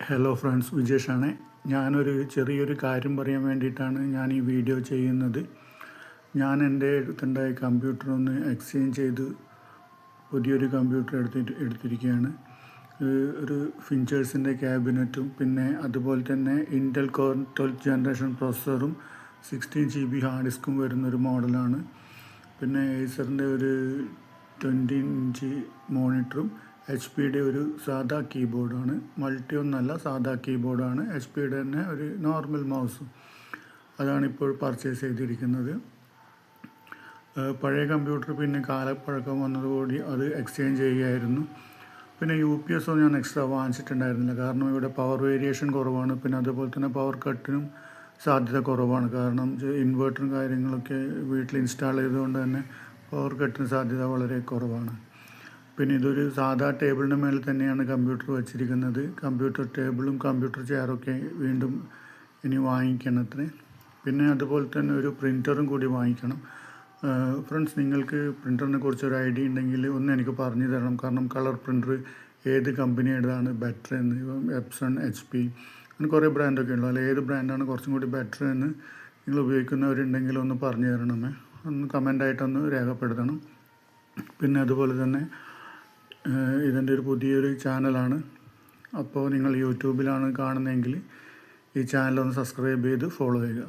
Hello friends, വിജേഷാണ്. ഞാനൊരു ചെറിയൊരു കാര്യം പറയാൻ വേണ്ടിയിട്ടാണ് ഞാൻ ഈ വീഡിയോ ചെയ്യുന്നത്. ഞാൻ എൻ്റെ അടുത്തുണ്ടായ കമ്പ്യൂട്ടർ ഒന്ന് എക്സ്ചേഞ്ച് ചെയ്ത് പുതിയൊരു കമ്പ്യൂട്ടർ എടുത്തിരിക്കുകയാണ്. ഒരു ഫീച്ചേഴ്സിൻ്റെ ക്യാബിനറ്റും പിന്നെ അതുപോലെ തന്നെ ഇൻറ്റൽ കോർ 12th ജനറേഷൻ പ്രോസസ്സറും 16 GB ഹാർഡ് ഡിസ്കും വരുന്നൊരു മോഡലാണ്. പിന്നെ ഏസറിൻ്റെ ഒരു 20 ഇഞ്ച് മോണിറ്ററും HP ഒരു സാധാ കീബോർഡാണ്. മൾട്ടി ഒന്നല്ല, സാധാ കീബോർഡാണ്. HP തന്നെ ഒരു നോർമൽ മൗസും. അതാണ് ഇപ്പോൾ പർച്ചേസ് ചെയ്തിരിക്കുന്നത്. പഴയ കമ്പ്യൂട്ടർ പിന്നെ കാലപ്പഴക്കം വന്നതോടുകൂടി അത് എക്സ്ചേഞ്ച് ചെയ്യുകയായിരുന്നു. പിന്നെ UPS ഒന്നും ഞാൻ എക്സ്ട്രാ വാങ്ങിച്ചിട്ടുണ്ടായിരുന്നില്ല, കാരണം ഇവിടെ പവർ വേരിയേഷൻ കുറവാണ്. പിന്നെ അതുപോലെ തന്നെ പവർ കട്ടിനും സാധ്യത കുറവാണ്, കാരണം ഇൻവേർട്ടറും കാര്യങ്ങളൊക്കെ വീട്ടിൽ ഇൻസ്റ്റാൾ ചെയ്തുകൊണ്ട് തന്നെ പവർ കട്ടിന് സാധ്യത വളരെ കുറവാണ്. പിന്നെ ഇതൊരു സാധാ ടേബിളിന് മേലെ തന്നെയാണ് കമ്പ്യൂട്ടർ വച്ചിരിക്കുന്നത്. കമ്പ്യൂട്ടർ ടേബിളും കമ്പ്യൂട്ടർ ചെയറൊക്കെ വീണ്ടും ഇനി വാങ്ങിക്കണത്രേ. പിന്നെ അതുപോലെ തന്നെ ഒരു പ്രിൻ്ററും കൂടി വാങ്ങിക്കണം. ഫ്രണ്ട്സ്, നിങ്ങൾക്ക് പ്രിൻ്ററിനെ കുറിച്ചൊരു ഐഡിയ ഉണ്ടെങ്കിൽ ഒന്ന് എനിക്ക് പറഞ്ഞു തരണം, കാരണം കളർ പ്രിൻ്റർ ഏത് കമ്പനിയുടേതാണ് ബെറ്റർ എന്ന്. ഇപ്പം എപ്സൺ, HP അങ്ങനെ കുറേ ബ്രാൻഡൊക്കെ ഉള്ളൂ. അതിൽ ഏത് ബ്രാൻഡാണ് കുറച്ചും കൂടി ബെറ്റർ എന്ന് നിങ്ങൾ ഉപയോഗിക്കുന്നവരുണ്ടെങ്കിൽ ഒന്ന് പറഞ്ഞു തരണമേ. ഒന്ന് കമൻ്റായിട്ടൊന്ന് രേഖപ്പെടുത്തണം. പിന്നെ അതുപോലെ തന്നെ ഇതിൻ്റെ ഒരു പുതിയൊരു ചാനലാണ്. അപ്പോൾ നിങ്ങൾ യൂട്യൂബിലാണ് കാണുന്നതെങ്കിൽ ഈ ചാനലൊന്ന് സബ്സ്ക്രൈബ് ചെയ്ത് ഫോളോ ചെയ്യുക.